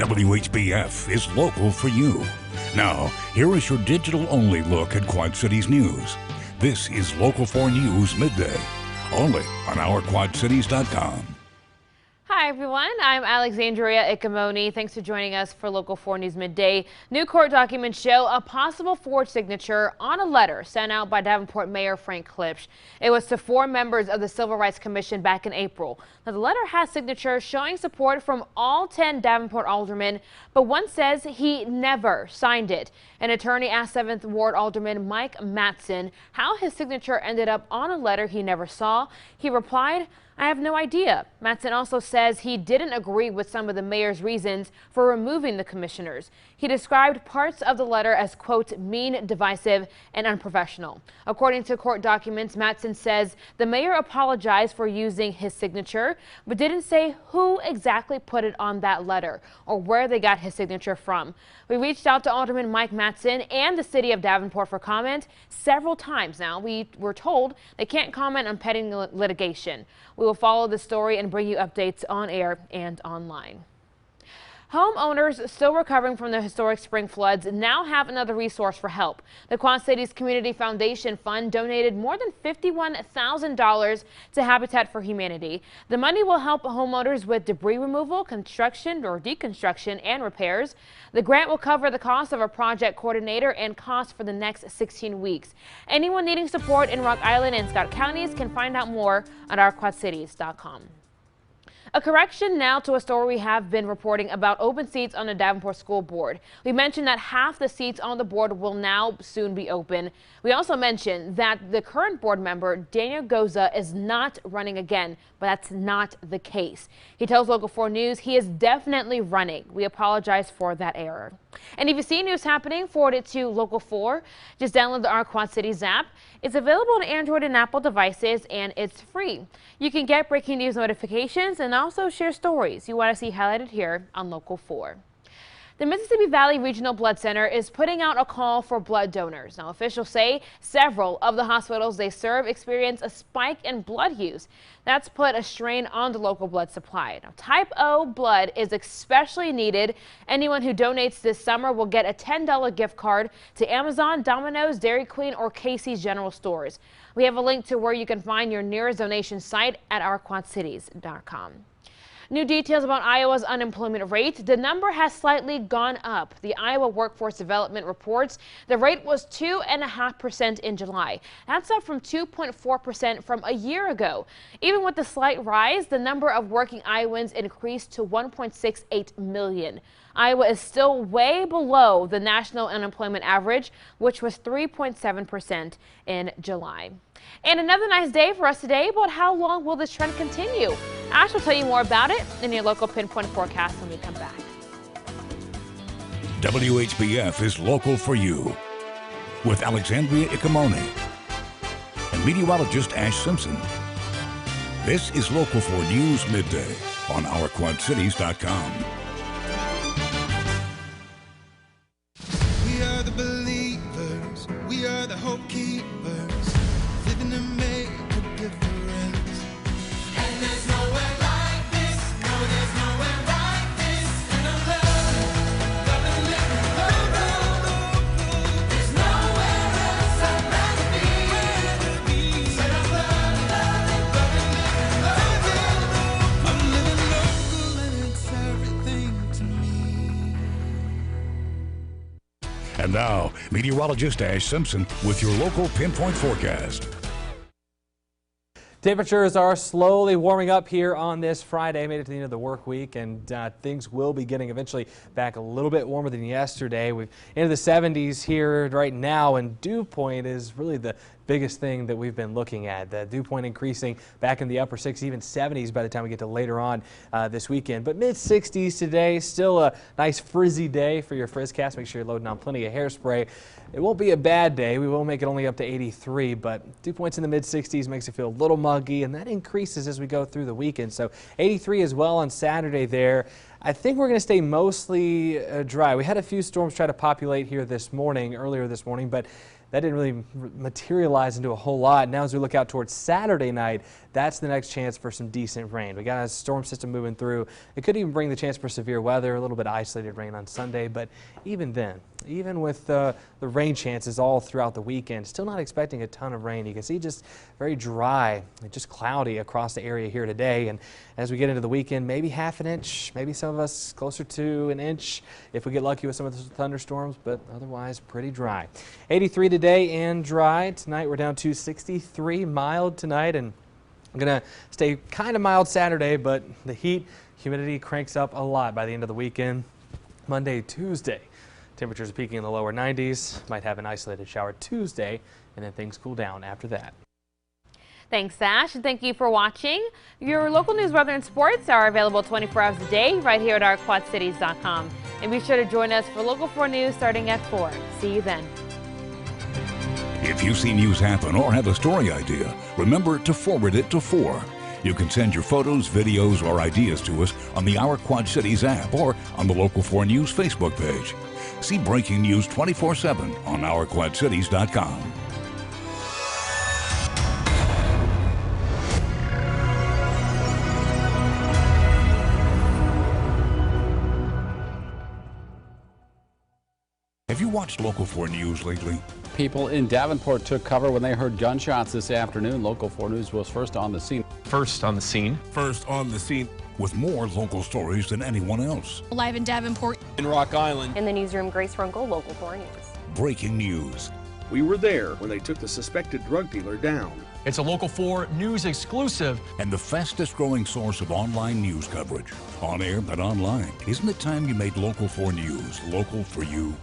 WHBF is local for you. Now, here is your digital-only look at Quad Cities news. This is Local 4 News Midday, only on OurQuadCities.com. Hi everyone, I'm Alexandria Icamoni. Thanks for joining us for Local 4 News Midday. New court documents show a possible forged signature on a letter sent out by Davenport Mayor Frank Klipsch. It was to 4 members of the Civil Rights Commission back in April. Now, the letter has signatures showing support from all 10 Davenport aldermen, but one says he never signed it. An attorney asked 7th Ward Alderman Mike Matson how his signature ended up on a letter he never saw. He replied, "I have no idea." Matson also says he didn't agree with some of the mayor's reasons for removing the commissioners. He described parts of the letter as, quote, mean, divisive, and unprofessional. According to court documents, Matson says the mayor apologized for using his signature, but didn't say who exactly put it on that letter or where they got his signature from. We reached out to Alderman Mike Matson and the city of Davenport for comment several times now. We were told they can't comment on pending litigation. We will follow the story and bring you updates on air and online. Homeowners still recovering from the historic spring floods now have another resource for help. The Quad Cities Community Foundation Fund donated more than $51,000 to Habitat for Humanity. The money will help homeowners with debris removal, construction or deconstruction, and repairs. The grant will cover the cost of a project coordinator and costs for the next 16 weeks. Anyone needing support in Rock Island and Scott counties can find out more at OurQuadCities.com. A correction now to a story we have been reporting about open seats on the Davenport School Board. We mentioned that half the seats on the board will now soon be open. We also mentioned that the current board member, Daniel Goza, is not running again, but that's not the case. He tells Local 4 News he is definitely running. We apologize for that error. And if you see news happening, forward it to Local 4. Just download the Our Quad Cities app. It's available on Android and Apple devices, and it's free. You can get breaking news notifications and also share stories you want to see highlighted here on Local 4. The Mississippi Valley Regional Blood Center is putting out a call for blood donors. Now, officials say several of the hospitals they serve experience a spike in blood use. That's put a strain on the local blood supply. Now, type O blood is especially needed. Anyone who donates this summer will get a $10 gift card to Amazon, Domino's, Dairy Queen, or Casey's General Stores. We have a link to where you can find your nearest donation site at OurQuadCities.com. New details about Iowa's unemployment rate. The number has slightly gone up. The Iowa Workforce Development reports the rate was 2.5% in July. That's up from 2.4% from a year ago. Even with the slight rise, the number of working Iowans increased to 1.68 million. Iowa is still way below the national unemployment average, which was 3.7% in July. And another nice day for us today, but how long will this trend continue? Ash will tell you more about it in your local pinpoint forecast when we come back. WHBF is local for you with Alexandria Icamoni and meteorologist Ash Simpson. This is Local 4 News Midday on OurQuadCities.com. We are the believers, we are the hope keepers, living to make a difference. And there's nowhere like this, no, there's nowhere like this. And I love and living local. There's nowhere else I'd rather be. Said I love and living local. I'm living local and it's everything to me. And now, meteorologist Ash Simpson with your local pinpoint forecast. Temperatures are slowly warming up here on this Friday. Made it to the end of the work week, and things will be getting eventually back a little bit warmer than yesterday. We've into the 70s here right now, and dew point is really the biggest thing that we've been looking at. The dew point increasing back in the upper 60s, even 70s by the time we get to later on this weekend. But mid 60s today, still a nice frizzy day for your Frizzcast. Make sure you're loading on plenty of hairspray. It won't be a bad day. We will make it only up to 83, but dew points in the mid 60s makes it feel a little muggy, and that increases as we go through the weekend. So 83 as well on Saturday there. I think we're going to stay mostly dry. We had a few storms try to populate here earlier this morning, but that didn't really materialize into a whole lot. Now as we look out towards Saturday night, that's the next chance for some decent rain. We got a storm system moving through. It could even bring the chance for severe weather, a little bit of isolated rain on Sunday, but even then, even with the rain chances all throughout the weekend, still not expecting a ton of rain. You can see just very dry and just cloudy across the area here today. And as we get into the weekend, maybe half an inch, maybe some of us closer to an inch if we get lucky with some of the thunderstorms, but otherwise pretty dry. 83 today and dry. Tonight we're down to 63, mild tonight, and I'm going to stay kind of mild Saturday, but the heat, humidity cranks up a lot by the end of the weekend. Monday, Tuesday, temperatures are peaking in the lower 90s. Might have an isolated shower Tuesday, and then things cool down after that. Thanks, Ash, and thank you for watching. Your local news, weather, and sports are available 24 hours a day right here at ourquadcities.com. And be sure to join us for Local 4 News starting at 4. See you then. If you see news happen or have a story idea, remember to forward it to 4. You can send your photos, videos, or ideas to us on the Our Quad Cities app or on the Local 4 News Facebook page. See breaking news 24/7 on ourquadcities.com. Have you watched Local 4 News lately? People in Davenport took cover when they heard gunshots this afternoon. Local 4 News was first on the scene. First on the scene. First on the scene. With more local stories than anyone else. Live in Davenport. In Rock Island. In the newsroom, Grace Runkle, Local 4 News. Breaking news. We were there when they took the suspected drug dealer down. It's a Local 4 News exclusive. And the fastest growing source of online news coverage. On air and online. Isn't it time you made Local 4 News local for you?